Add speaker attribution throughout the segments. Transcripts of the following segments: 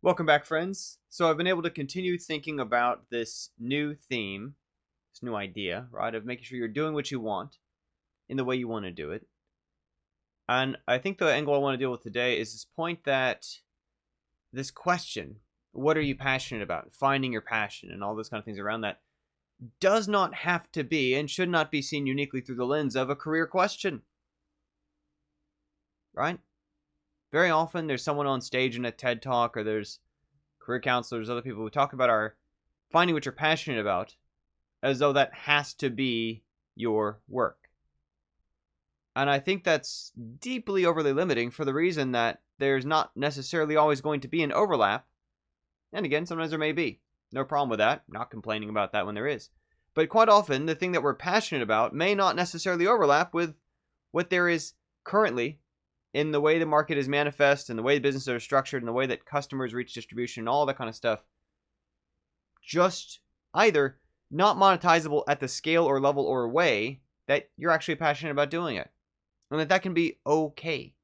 Speaker 1: Welcome back, friends. So I've been able to continue thinking about this new theme, this new idea, right, of making sure you're doing what you want in the way you want to do it. And I think the angle I want to deal with today is this point that this question, what are you passionate about? Finding your passion and all those kind of things around that does not have to be and should not be seen uniquely through the lens of a career question, right? Very often there's someone on stage in a TED Talk or there's career counselors, other people who talk about our finding what you're passionate about as though that has to be your work. And I think that's deeply overly limiting for the reason that there's not necessarily always going to be an overlap. And again, sometimes there may be. No problem with that. Not complaining about that when there is. But quite often, the thing that we're passionate about may not necessarily overlap with what there is currently in the way the market is manifest and the way the businesses are structured and the way that customers reach distribution and all that kind of stuff. Just either not monetizable at the scale or level or way that you're actually passionate about doing it. And that can be okay.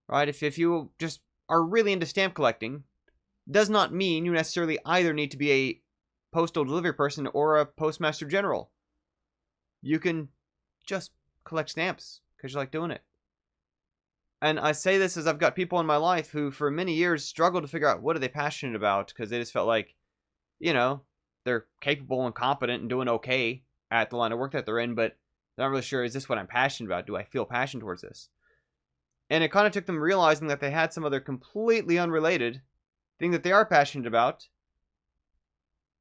Speaker 1: Right? If you just are really into stamp collecting, does not mean you necessarily either need to be a postal delivery person or a postmaster general. You can just collect stamps because you like doing it. And I say this as I've got people in my life who for many years struggled to figure out what are they passionate about because they just felt like, they're capable and competent and doing okay at the line of work that they're in, but they're not really sure, is this what I'm passionate about? Do I feel passion towards this? And it kind of took them realizing that they had some other completely unrelated thing that they are passionate about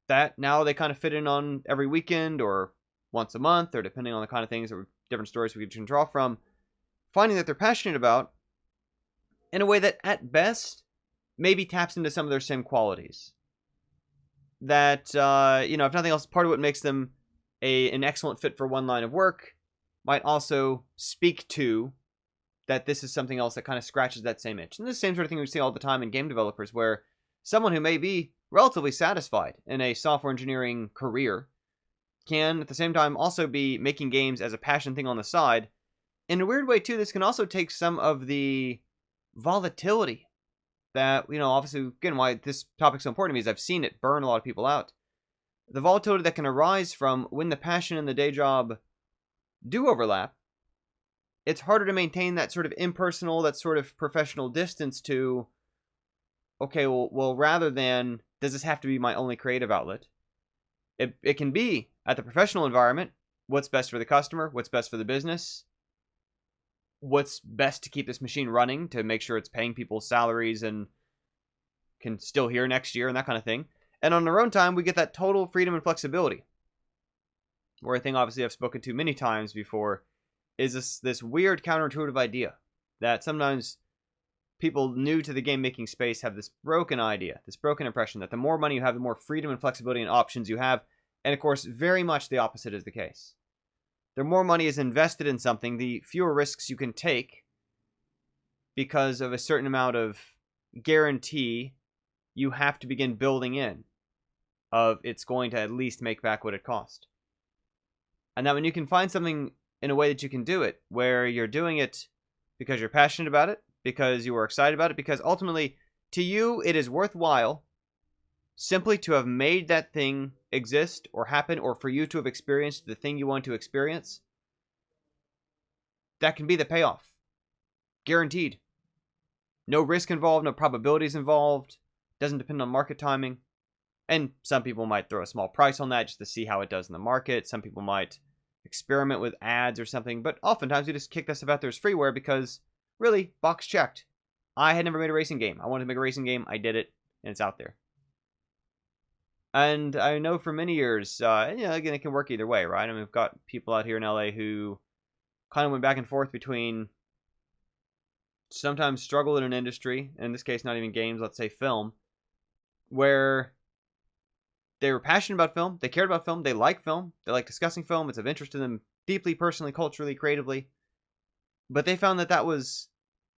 Speaker 1: that now they kind of fit in on every weekend or once a month, or depending on the kind of things or different stories we can draw from, finding that they're passionate about in a way that at best maybe taps into some of their same qualities. That, if nothing else, part of what makes them an excellent fit for one line of work might also speak to that this is something else that kind of scratches that same itch. And this same sort of thing we see all the time in game developers, where someone who may be relatively satisfied in a software engineering career can, at the same time, also be making games as a passion thing on the side. In a weird way, too, this can also take some of the volatility that, obviously, again, why this topic's so important to me is I've seen it burn a lot of people out. The volatility that can arise from when the passion and the day job do overlap, it's harder to maintain that sort of impersonal, that sort of professional distance to, okay, well, rather than, does this have to be my only creative outlet? It can be, at the professional environment, what's best for the customer, what's best for the business, what's best to keep this machine running to make sure it's paying people's salaries and can still hear next year and that kind of thing. And on our own time, we get that total freedom and flexibility. Where a thing obviously I've spoken to many times before is this weird counterintuitive idea that sometimes people new to the game making space have this broken idea, this broken impression that the more money you have, the more freedom and flexibility and options you have. And of course, very much the opposite is the case. The more money is invested in something, the fewer risks you can take because of a certain amount of guarantee you have to begin building in of it's going to at least make back what it cost. And now when you can find something in a way that you can do it, where you're doing it because you're passionate about it, because you are excited about it, because ultimately to you it is worthwhile simply to have made that thing exist or happen, or for you to have experienced the thing you want to experience, that can be the payoff. Guaranteed. No risk involved, no probabilities involved, doesn't depend on market timing. And some people might throw a small price on that just to see how it does in the market. Some people might experiment with ads or something, but oftentimes we just kick that stuff out there as freeware because, really, box checked. I had never made a racing game. I wanted to make a racing game. I did it, and it's out there. And I know for many years, again, it can work either way, right? I mean, we've got people out here in LA who kind of went back and forth between sometimes struggle in an industry, in this case, not even games, let's say film, where they were passionate about film, they cared about film, they like discussing film, it's of interest to them deeply, personally, culturally, creatively, but they found that was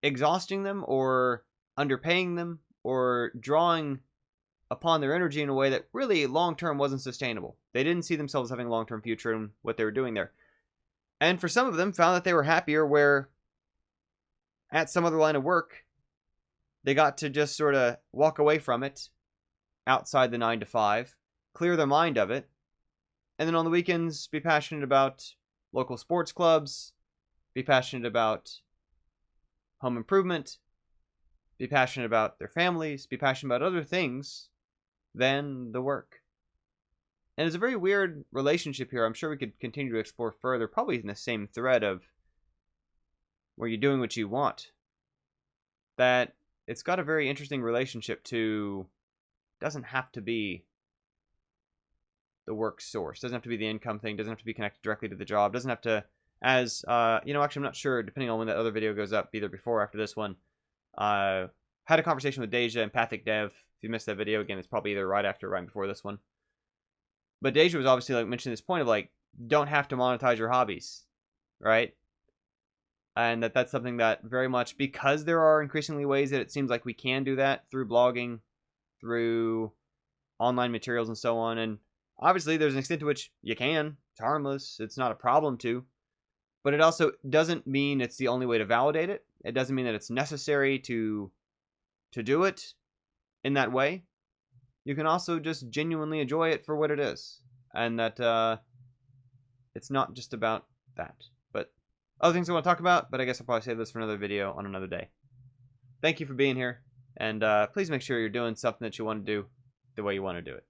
Speaker 1: exhausting them or underpaying them or drawing upon their energy in a way that really long-term wasn't sustainable. They didn't see themselves having a long-term future in what they were doing there. And for some of them, found that they were happier where at some other line of work, They got to just sort of walk away from it outside the 9 to 5, clear their mind of it, and then on the weekends be passionate about local sports clubs, be passionate about home improvement, be passionate about their families, be passionate about other things than the work. And it's a very weird relationship here. I'm sure we could continue to explore further, probably in the same thread of where you're doing what you want. That it's got a very interesting relationship to, doesn't have to be the work source, doesn't have to be the income thing, doesn't have to be connected directly to the job, doesn't have to, as, actually I'm not sure, depending on when that other video goes up, either before or after this one, had a conversation with Deja, Empathic Dev. If you missed that video, again, it's probably either right after or right before this one. But Deja was obviously like mentioning this point of like, don't have to monetize your hobbies, right? And that's something that very much, because there are increasingly ways that it seems like we can do that through blogging, through online materials and so on. And obviously there's an extent to which you can. It's harmless. It's not a problem to. But it also doesn't mean it's the only way to validate it. It doesn't mean that it's necessary to do it in that way. You can also just genuinely enjoy it for what it is. And that it's not just about that. But other things I want to talk about, but I guess I'll probably save this for another video on another day. Thank you for being here. And please make sure you're doing something that you want to do the way you want to do it.